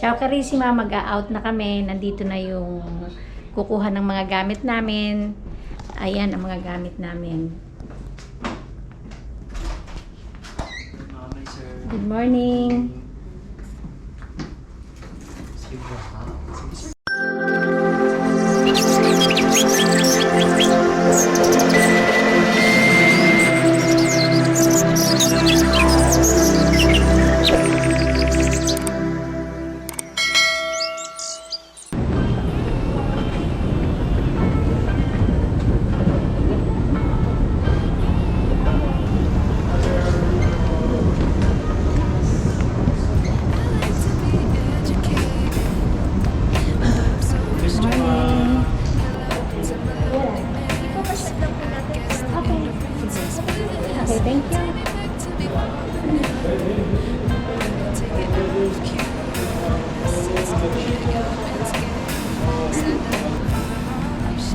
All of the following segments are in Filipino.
Ciao Carissima, mag-a-out na kami. Nandito na yung kukuha ng mga gamit namin. Ayan ang mga gamit namin. Good morning. Okay, thank you.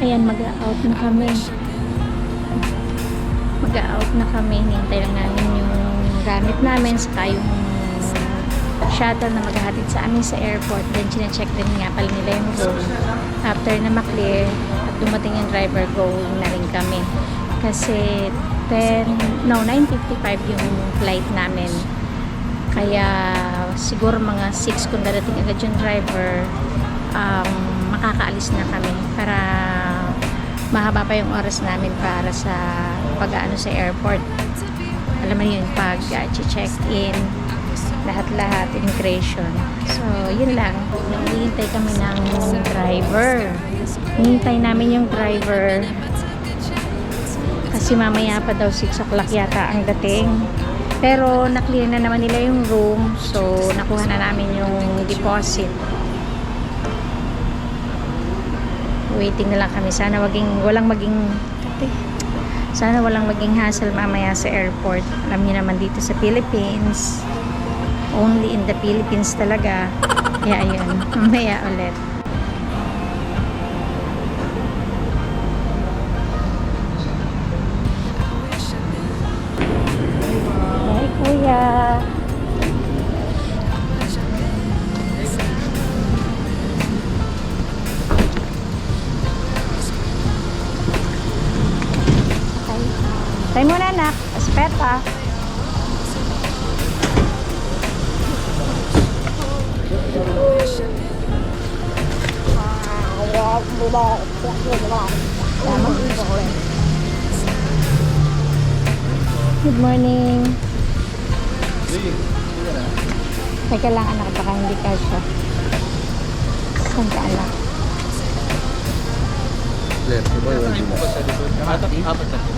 Ayan, mag-out na kami. Mag-out na kami. Hintay lang namin yung gamit namin saka yung shuttle na maghahatid sa amin sa airport. Then, chinecheck din nga pala nila yung room. After na maklear at dumating yung driver, going na rin kami. Kasi 9:55 yung flight namin. Kaya siguro mga 6 kung darating agad yung driver, makakaalis na kami para mahaba pa yung oras namin para sa pag-aano sa airport. Alam mo yun, pag-check-in, lahat-lahat, immigration. So, yun lang. Hinihintay kami ng driver. Hinihintay namin yung driver kasi mamaya pa daw 6 o'clock yata ang dating. Pero na-clear na naman nila yung room, so nakuha na namin yung deposit. Waiting na lang kami. Sana walang maging hassle mamaya sa airport. Alam niyo naman dito sa Philippines, only in the Philippines talaga. Kaya ayun, mamaya ulit. Hi kuya. Tayo muna anak, aspeta. Good morning. Teka lang anak, baka hindi ka siya. Saan ka anak?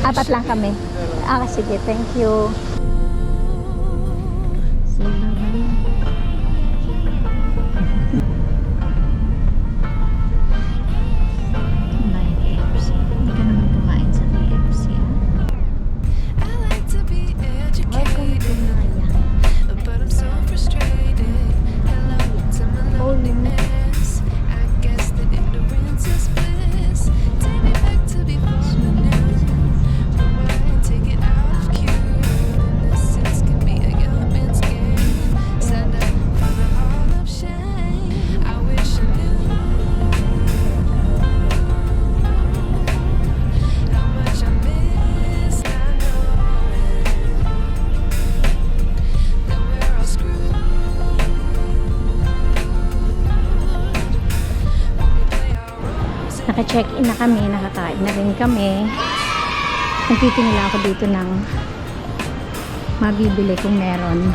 Apat lang kami. Sige, thank you. Hindi ka naman kumain sa KFC. Welcome to Naya. Oh, naka-check-in na kami, nakakain na rin kami. Nagtitingin ako dito ng mabibili kung meron.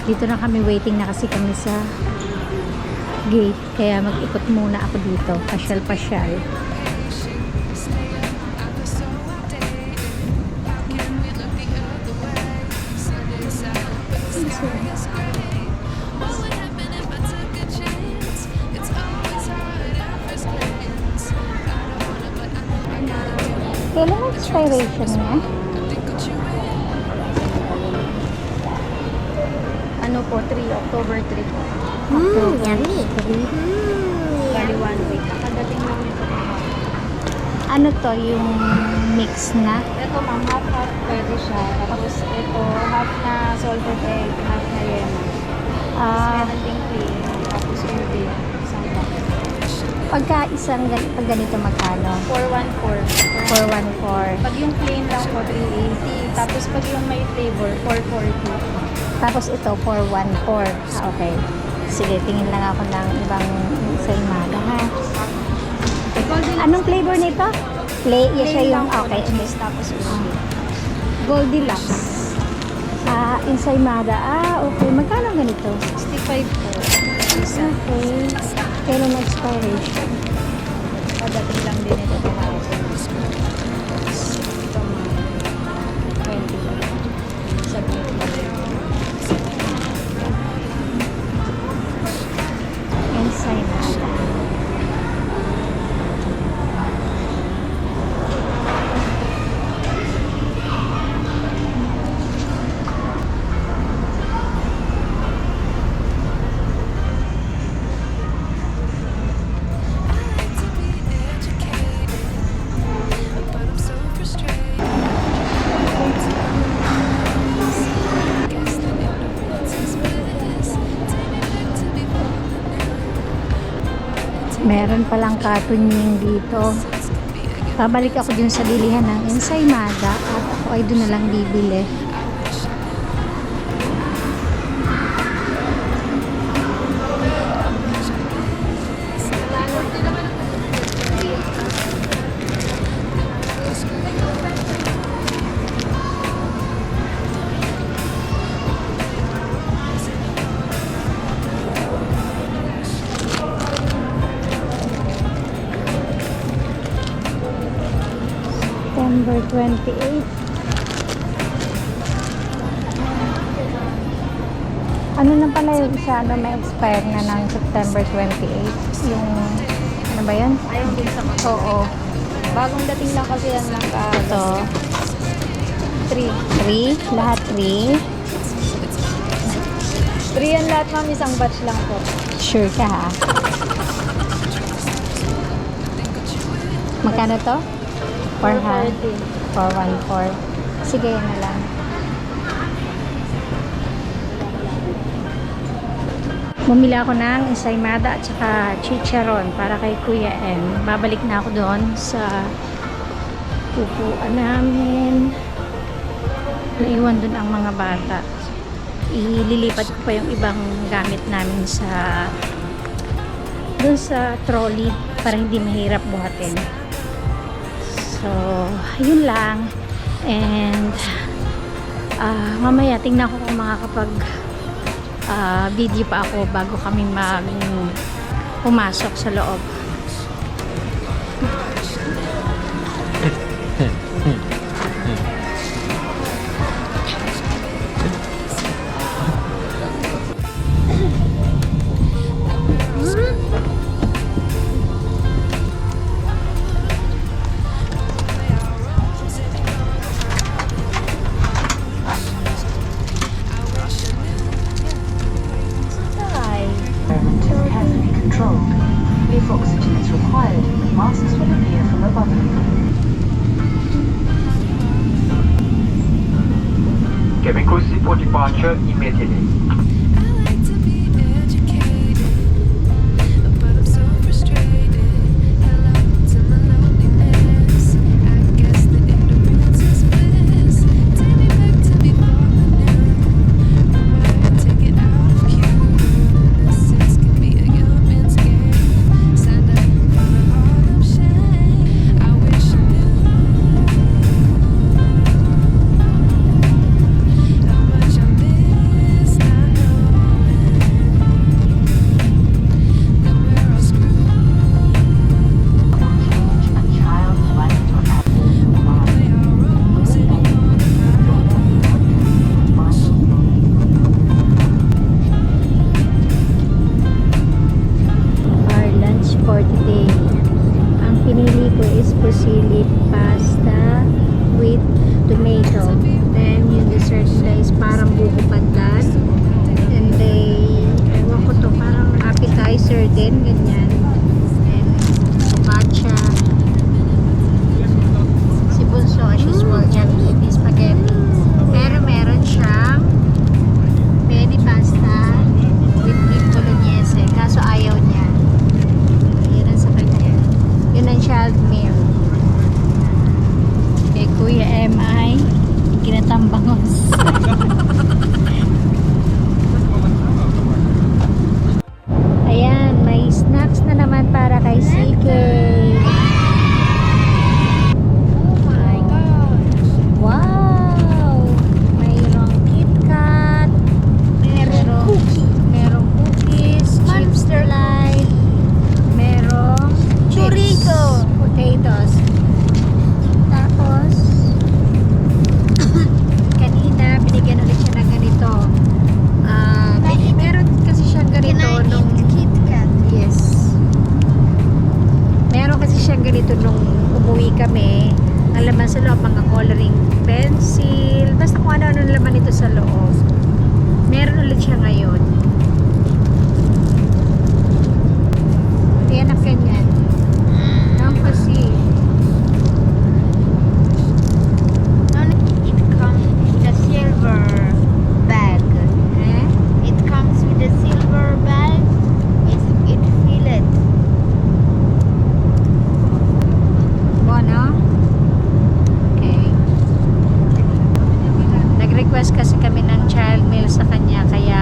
Dito na kami, waiting na kasi kami sa gate. Kaya mag-ikot muna ako dito, pasyal-pasyal. Kailan ang expiration niya? Ano po, October 3 po. Yummy. Bali 1 week. Nakadating lang ito. Ano to, yung mix na? Ito ma'am, half pwede siya. Tapos ito, half na salted egg, half na lemon. Ating plain. Tapos ube. Isang box. Pag ganito magkano? 414. 414. Pag yung plain lang po, 380. Tapos pag yung may flavor, 440. Tapos ito, 414. Okay. Sige, tingin lang ako ng ibang ensaymada, ha? Anong flavor nito? Yes, siya yung, okay. Tapos ube. Goldilocks. Ensaymada. Okay. Magkano ang ganito? 65 po. Isa. Okay. Kailan expiration? Padating lang din ito kahapon. Ito mga 20. Sabihin ko. Ensaymada. Meron palang katunying dito. Babalik ako dun sa bilihan ng ensaymada at ako ay dun na lang bibili. September 28. Ano na pala yung isa, may expire na ng September 28? Yung, ano ba yun? Ayaw din sa mga. Oo. Bagong dating lang kasi yan lang Ito. 3. 3? Lahat 3? 3 yan lahat, ma'am. Isang batch lang po. Sure ka, ha? Magkano to? 400. 414. Sige, yan na lang. Bumili ako ng ensaymada at saka chicharon para kay Kuya M. Babalik na ako doon sa upuan namin. Naiwan doon ang mga bata. Ililipat ko pa yung ibang gamit namin sa doon sa trolley para hindi mahirap buhatin. So, yun lang. And mamaya tingnan ko kung makakapag video pa ako bago kami pumasok sa loob. Carefully controlled. If oxygen is required, masks will appear from above you. Cabin crew seat for departure immediately. For today, ang pinili ko is fusilli pasta with tomato. Then yung dessert nila is parang buko pandan, and ewan ko to, parang appetizer din, ganyan. And focaccia. Si Bunso as usual dyan eating spaghetti, pero meron siyang penne pasta with beef ganito nung umuwi kami. Ang laman sa loob, mga coloring pencil, basta kung ano-ano laman ito sa loob. Meron ulit siya ngayon. Yan ang ganyan. Ang kasi. It comes with a silver bag. Eh? It comes with a silver bag. It filled. Bono? Okay. Nag-request kasi kami ng child meal sa kanya, kaya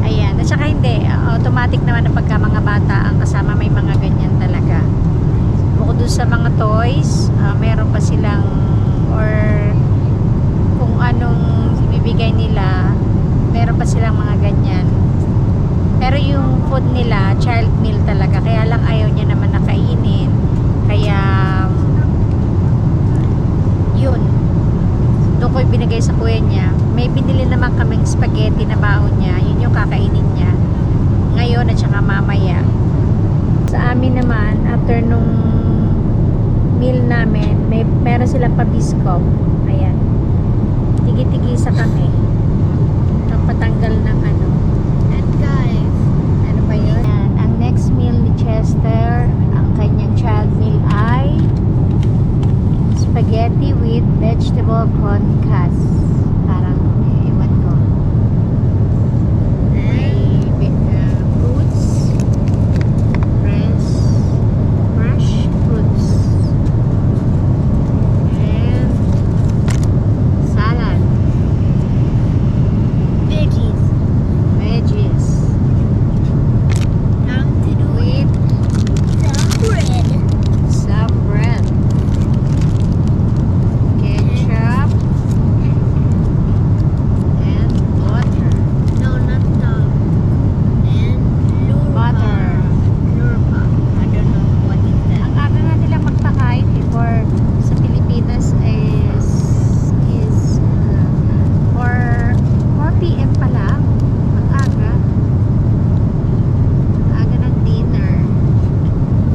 ayan. At saka hindi, automatic naman na pagka mga bata ang kasama, may mga ganyan talaga. Bukod dun sa mga toys, meron pa silang or kung anong ibibigay nila, meron pa silang mga ganyan. Pero yung food nila, child meal talaga, kaya lang ayaw niya naman nakainin. Kaya yun, doon ko binigay sa kuya niya. May binili naman kaming spaghetti na baon niya, yun yung kakainin niya ngayon at saka mamaya. Sa amin naman, after nung meal namin, meron silang pabiskop. Ayan, tigi-tigisa kami patanggal ng ano. And guys, Ano ba yun? Ayan, ang next meal ni Chester, ang kanyang child meal ay spaghetti with vegetable concass. Parang, ewan ko. May fruits, fresh fruits, and salad, veggies. veggies, Time to do with some bread. some bread, ketchup, and butter. No, not dog. And lurpa. Butter. Lurpa. I don't know what is that. Ang aga nga nila magtakain before sa Pilipinas is 4 p.m. pa lang. Ang aga. Ang aga ng dinner.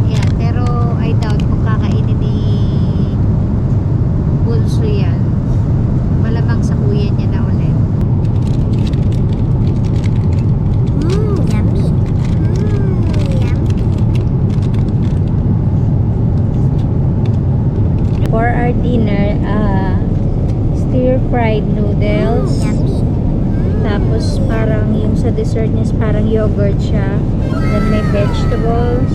Yan, pero I doubt kung kakainin ni Bunso yan. Malamang sa kuya niya na ulit. Yummy. Yummy. For our dinner, stir-fried noodles. Yummy. Tapos parang yung sa dessert niya is parang yogurt siya. Then may vegetables.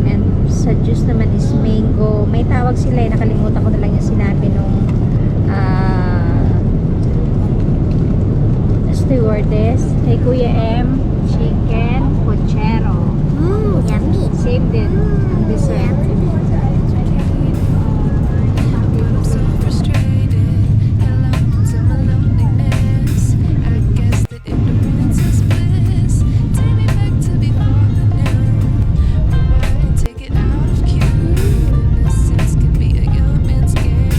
And sa juice naman is mango. May tawag sila eh. Nakalimutan ko na lang yung sinabi nung stewardess. Kay Kuya M, chicken pochero. Yummy. Same din ang dessert. So frustrated, held on to my loneliness. I guess that ignorance is bliss. Take me back to before the noon. Rewind, take it out of cue. Innocence can be a young man's game.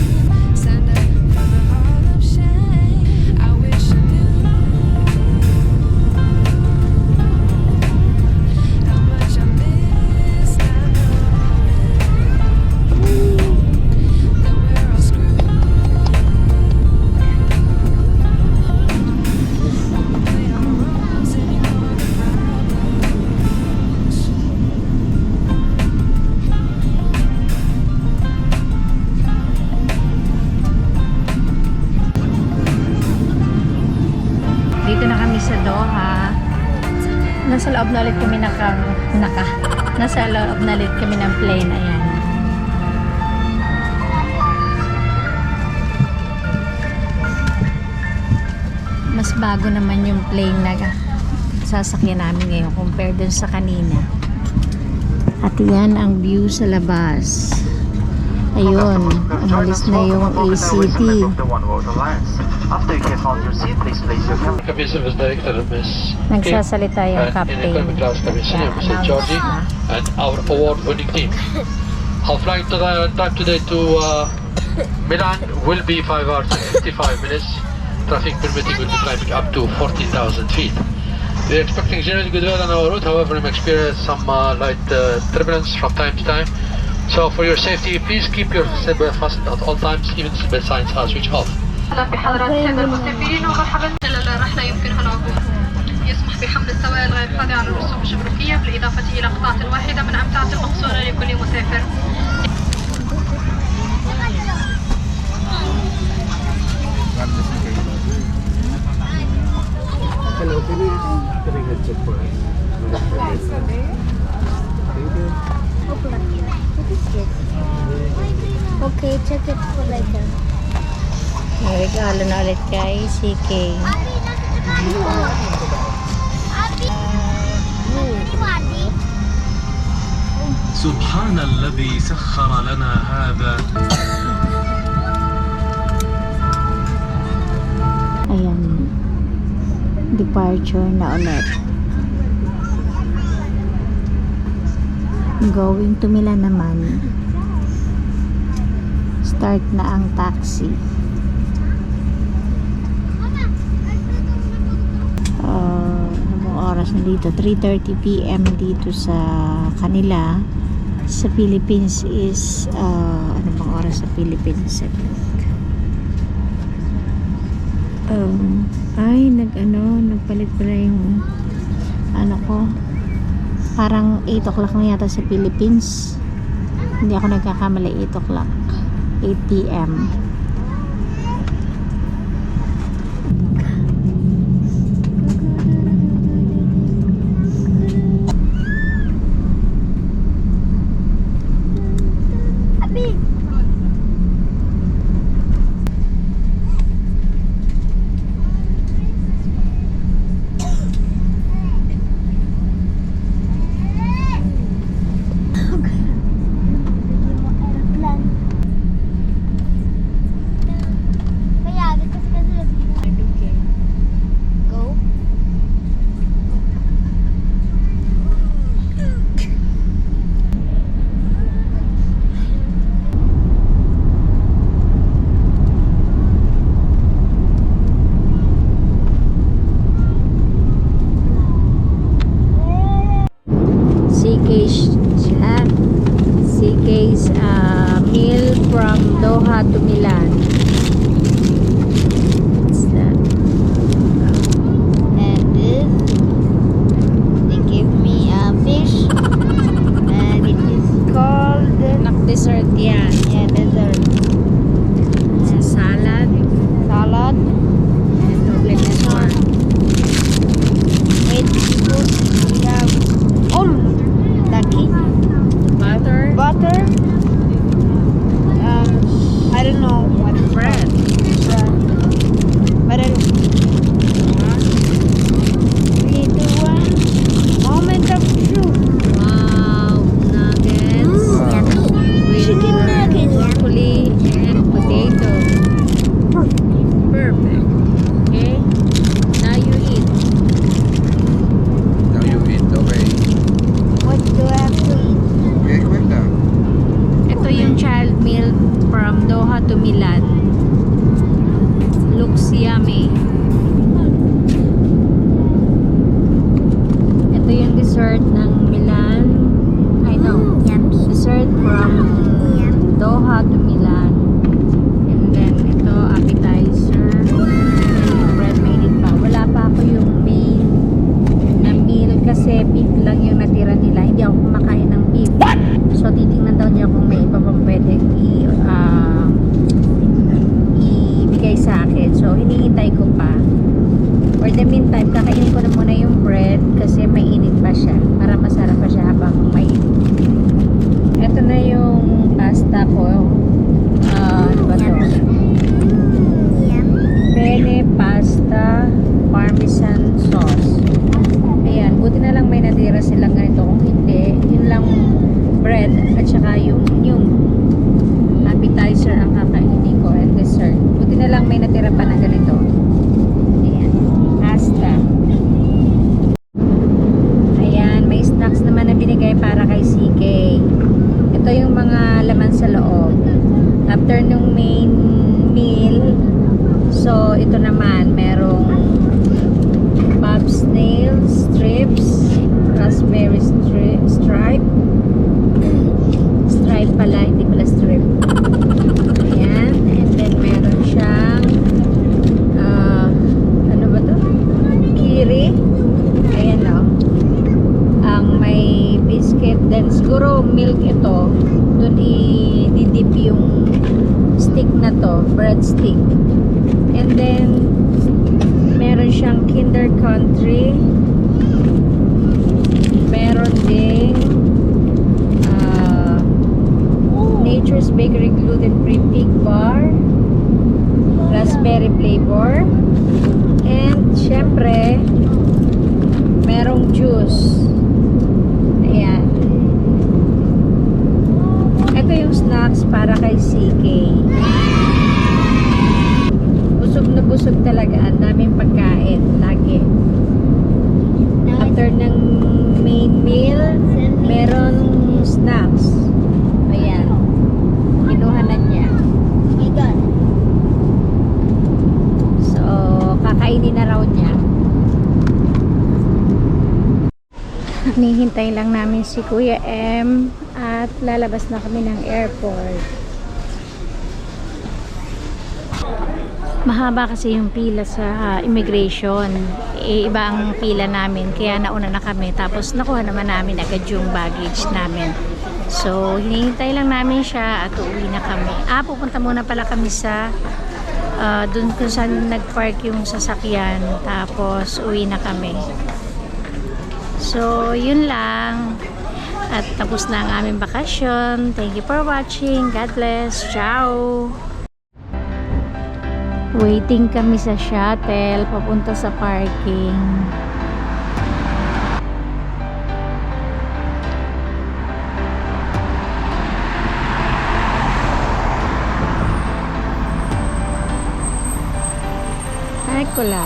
Stand up from the hall of shame. I wish I knew how much I missed. I know that we're all screwed. Play our roles anymore than problems. Dito na kami sa Doha. Nasa loob na ulit kami nasa loob na ulit kami ng plane. Ayan. Mas bago naman yung plane na sasakyan namin ngayon compared dun sa kanina. At yan ang view sa labas. Ayun, umalis na yung ACT. After you have found your seat, please place your camera. Cabin Service Director, Ms. Nagsasalita yung and in captain. economic class cabin senior, Mr. Georgie, and our award-winning team. Our flight time today to Milan will be 5 hours and 55 minutes. Traffic permitting will be climbing up to 40,000 feet. We're expecting generally good weather on our route, however, we may experience some light turbulence from time to time. So for your safety, please keep your seatbelt fastened at all times, even the seatbelt signs are switched off. أهلا بحضرات السادة المسافرين ومرحبا خلال الرحلة يمكنها العبور. يسمح بحمل السوائل غير خاضعة للرسوم الجمركية بالإضافة إلى قطعة واحدة من أمتعة المقصورة لكل مسافر. Hello, can you take a headset for us? Thank you. Okay, check it for later. May regalo na ulit kay CK. سبحان الذي سخر لنا هذا. Ayan. Departure na ulit. Going to Milan naman. Start na ang taxi. Anong oras na dito? 3:30 PM dito sa kanila. Sa Philippines is ano bang oras sa Philippines? Nagpalit pala yung ano ko, parang 8 o'clock na yata sa Philippines. Hindi ako nagkakamali, 8 o'clock, 8 PM. CK's meal from Doha to Milan. What's that? And this, they give me a fish, and it is called Dessert yan. dessert. Salad. Salad And Toblerone. with fruit. We have butter. I don't know what bread. But I don't. 3, 2, 1. Moment of truth. Wow. Nuggets. With Chicken nuggets. broccoli and potato. Perfect. Okay. Now you eat. Now you eat, okay. What do I have to eat? Okay, quick lang. Ito yung child meal from Doha to Milan. Looks yummy. Ito yung dessert ng Milan. I know. Dessert from Doha to Milan. And then ito appetizer. Yung bread mainit pa. Wala pa ako yung main na meal kasi beef lang yung natira nila. Hindi ako kumakain ng beef. So titingnan daw niya kung may iba pang pwedeng ibigay sa akin. So hinihintay ko pa. For the meantime, kakainin ko na muna yung bread kasi mainit pa siya. Para masarap pa siya habang mainit. Ito na yung pasta ko. Ano ba to? Penne pasta parmesan sauce. Ayan, buti na lang may natira silang ganito. Kung hindi, yun lang bread at saka yung appetizer ang kakainin ko and dessert. Buti na lang may natira pa na ganito. Ayan, pasta. coconut stick. And then, meron siyang Kinder Country. Meron ding Nature's Bakery gluten-free pig bar, raspberry flavor, and syempre merong juice. Ayan. Ito yung snacks para kay CK. Busog na busog talaga. Ang daming pagkain lagi. After ng main meal, meron snacks. Ayan. Kinuha na niya. Oh my God. So, kakainin na raw niya. Hinihintay lang namin si Kuya M at lalabas na kami ng airport. Mahaba kasi yung pila sa immigration. Iba ang pila namin, kaya nauna na kami. Tapos nakuha naman namin agad yung baggage namin. So, hinihintay lang namin siya at uuwi na kami. Pupunta muna pala kami sa dun kung saan nagpark yung sasakyan. Tapos, uwi na kami. So, yun lang. At tapos na ang aming bakasyon. Thank you for watching. God bless. Ciao! Waiting kami sa shuttle papunta sa parking. Eccola.